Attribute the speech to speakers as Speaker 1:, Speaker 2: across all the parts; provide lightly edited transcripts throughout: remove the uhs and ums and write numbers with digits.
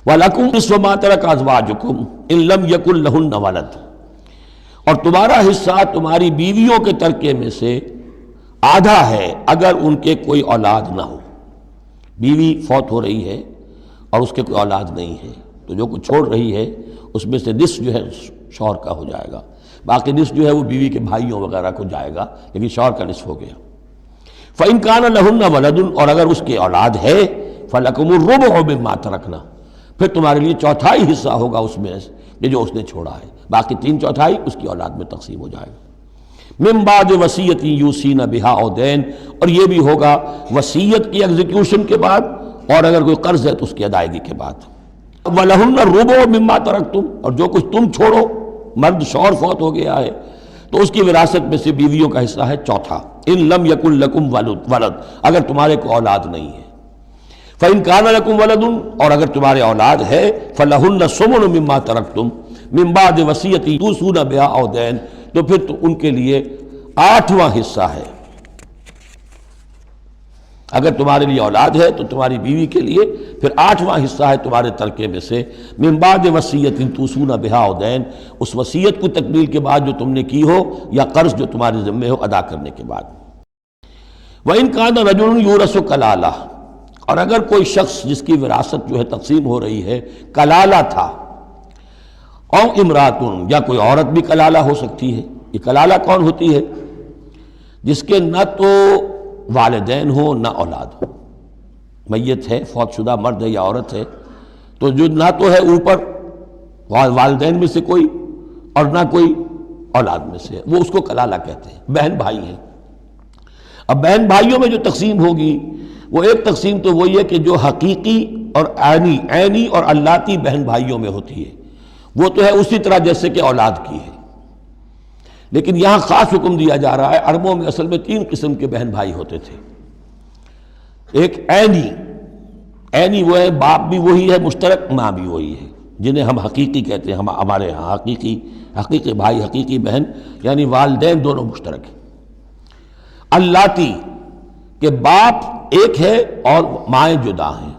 Speaker 1: وَلَكُمْ نِصْفُ مَا تَرَكَ أَزْوَاجُكُمْ إِن لَّمْ يَكُن لَّهُنَّ وَلَدٌ، اور تمہارا حصہ تمہاری بیویوں کے ترکے میں سے آدھا ہے اگر ان کے کوئی اولاد نہ ہو۔ بیوی فوت ہو رہی ہے اور اس کے کوئی اولاد نہیں ہے تو جو کچھ چھوڑ رہی ہے اس میں سے نصف جو ہے شوہر کا ہو جائے گا، باقی نصف جو ہے وہ بیوی کے بھائیوں وغیرہ کو جائے گا، لیکن شوہر کا نصف ہو گیا۔ فَإِن كَانَ لَهُنَّ وَلَدٌ، اور اگر اس کی اولاد ہے فَلَكُمُ الرُّبُعُ مِمَّا تَرَكْنَا، پھر تمہارے لیے چوتھائی حصہ ہوگا اس میں یہ جو اس نے چھوڑا ہے، باقی تین چوتھائی اس کی اولاد میں تقسیم ہو جائے گا۔ مِن بَعْدِ وَصِيَّةٍ يُوصِينَ بِهَا أَوْ دَيْنٍ، اور یہ بھی ہوگا وصیت کی ایگزیکیوشن کے بعد، اور اگر کوئی قرض ہے تو اس کی ادائیگی کے بعد۔ وَلَهُنَّ الرُّبُعُ مِمَّا تَرَكْتُمْ، اور جو کچھ تم چھوڑو، مرد شوہر فوت ہو گیا ہے تو اس کی وراثت میں سے بیویوں کا حصہ ہے چوتھا۔ ان لم یکن لکم ولد، اگر تمہارے کو اولاد نہیں ہے۔ فإن كان لكم ولد، اور اگر تمہارے اولاد ہے فلہن الثمن مما ترکتم من بعد وصیۃ توصون بها أو دین، تو پھر تو ان کے لیے 8واں حصہ ہے۔ اگر تمہارے لیے اولاد ہے تو تمہاری بیوی کے لیے پھر 8واں حصہ ہے تمہارے ترکے میں سے، من بعد وصیۃ توصون بها أو دین، اس وصیت کو تکمیل کے بعد جو تم نے کی ہو یا قرض جو تمہارے ذمہ ہو ادا کرنے کے بعد۔ وإن كان رجل يورث کلالہ، اور اگر کوئی شخص جس کی وراثت جو ہے تقسیم ہو رہی ہے کلالہ تھا، او امراتن، یا کوئی عورت بھی کلالہ ہو سکتی ہے۔ یہ کلالہ کون ہوتی ہے؟ جس کے نہ تو والدین ہو نہ اولاد ہو، میت ہے، فوت شدہ مرد ہے یا عورت ہے، تو جو نہ تو ہے اوپر والدین میں سے کوئی اور نہ کوئی اولاد میں سے، وہ اس کو کلالہ کہتے ہیں۔ بہن بھائی ہیں، اب بہن بھائیوں میں جو تقسیم ہوگی وہ ایک تقسیم تو وہی ہے کہ جو حقیقی اور عینی اور اللاتی بہن بھائیوں میں ہوتی ہے، وہ تو ہے اسی طرح جیسے کہ اولاد کی ہے، لیکن یہاں خاص حکم دیا جا رہا ہے۔ عربوں میں اصل میں 3 قسم کے بہن بھائی ہوتے تھے۔ ایک عینی وہ ہے، باپ بھی وہی ہے مشترک، ماں بھی وہی ہے، جنہیں ہم حقیقی کہتے ہیں۔ ہمارے ہاں حقیقی بھائی، حقیقی بہن، یعنی والدین دونوں مشترک ہیں۔ اللاتی کہ باپ ایک ہے اور مائیں جدا ہیں،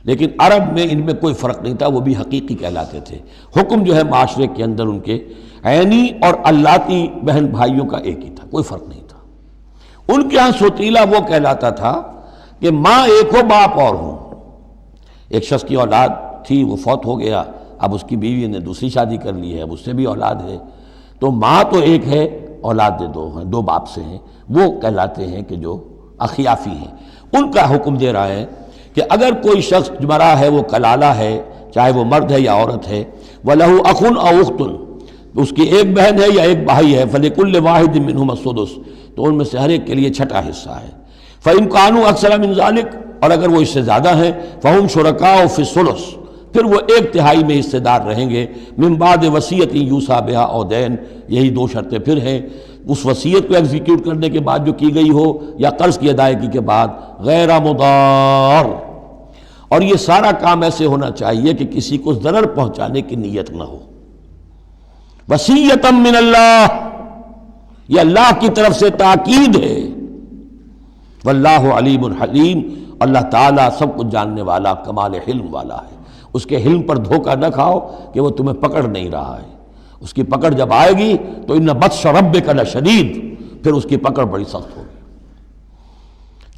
Speaker 1: لیکن عرب میں ان میں کوئی فرق نہیں تھا، وہ بھی حقیقی کہلاتے تھے۔ حکم جو ہے معاشرے کے اندر ان کے عینی اور اللاتی بہن بھائیوں کا ایک ہی تھا، کوئی فرق نہیں تھا۔ ان کے ہاں سوتیلا وہ کہلاتا تھا کہ ماں ایک ہو باپ اور ہو۔ ایک شخص کی اولاد تھی، وہ فوت ہو گیا، اب اس کی بیوی نے دوسری شادی کر لی ہے، اب اس سے بھی اولاد ہے، تو ماں تو ایک ہے، اولاد دو ہیں، دو باپ سے ہیں، وہ کہلاتے ہیں کہ جو اخیافی ہیں۔ ان کا حکم دے رہا ہے کہ اگر کوئی شخص مرا ہے وہ کلالہ ہے، چاہے وہ مرد ہے یا عورت ہے، وَلَهُ أَخٌ أَوْ أُخْتٌ، اس کی ایک بہن ہے یا ایک بھائی ہے، فَلِكُلِّ وَاحِدٍ مِّنْهُمَا السُّدُسُ، تو ان میں سے ہر ایک کے لیے چھٹا حصہ ہے۔ فَإِن كَانُوا أَكْثَرَ مِنْ ذَلِكَ، اور اگر وہ اس سے زیادہ ہیں، فَهُمْ شُرَكَاءُ فِي الثُّلُثِ، پھر وہ 1/3 میں حصے دار رہیں گے۔ من بعد وصیۃ یوصی بہا او دین، یہی 2 شرطیں پھر ہیں، اس وصیت کو ایگزیکیوٹ کرنے کے بعد جو کی گئی ہو یا قرض کی ادائیگی کے بعد، غیر مضار، اور یہ سارا کام ایسے ہونا چاہیے کہ کسی کو ضرر پہنچانے کی نیت نہ ہو۔ وصیۃ من اللہ، یہ اللہ کی طرف سے تاکید ہے۔ واللہ علیم حلیم، اللہ تعالیٰ سب کچھ جاننے والا، کمال حلم والا ہے۔ اس کے حلم پر دھوکہ نہ کھاؤ کہ وہ تمہیں پکڑ نہیں رہا ہے، اس کی پکڑ جب آئے گی تو ان بطش ربک لشدید، پھر اس کی پکڑ بڑی سخت ہوگی۔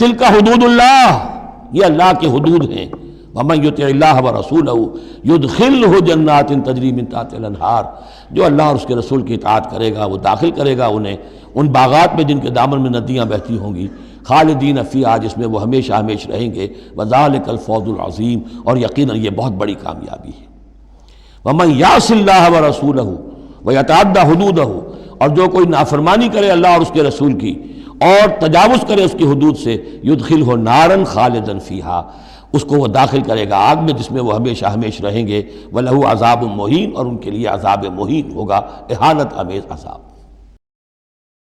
Speaker 1: تلک حدود اللہ، یہ اللہ کے حدود ہیں۔ ومن یطع اللہ ورسولہ یدخلہ جنات تجری من تحتہا الانہار، جو اللہ اور اس کے رسول کی اطاعت کرے گا وہ داخل کرے گا انہیں ان باغات میں جن کے دامن میں ندیاں بہتی ہوں گی، خالدین فیہا، جس میں وہ ہمیشہ ہمیش رہیں گے، وذالک الفوز العظیم، اور یقیناً یہ بہت بڑی کامیابی ہے۔ ومن یعص اللہ ورسولہ ویتعدی حدودہ، اور جو کوئی نافرمانی کرے اللہ اور اس کے رسول کی اور تجاوز کرے اس کی حدود سے، یدخلہ نارا خالدا فیہا، اس کو وہ داخل کرے گا آگ میں جس میں وہ ہمیشہ ہمیش رہیں گے، وَلَهُ عذاب مہین، اور ان کے لیے عذاب مہین ہوگا، اہانت آمیز عذاب۔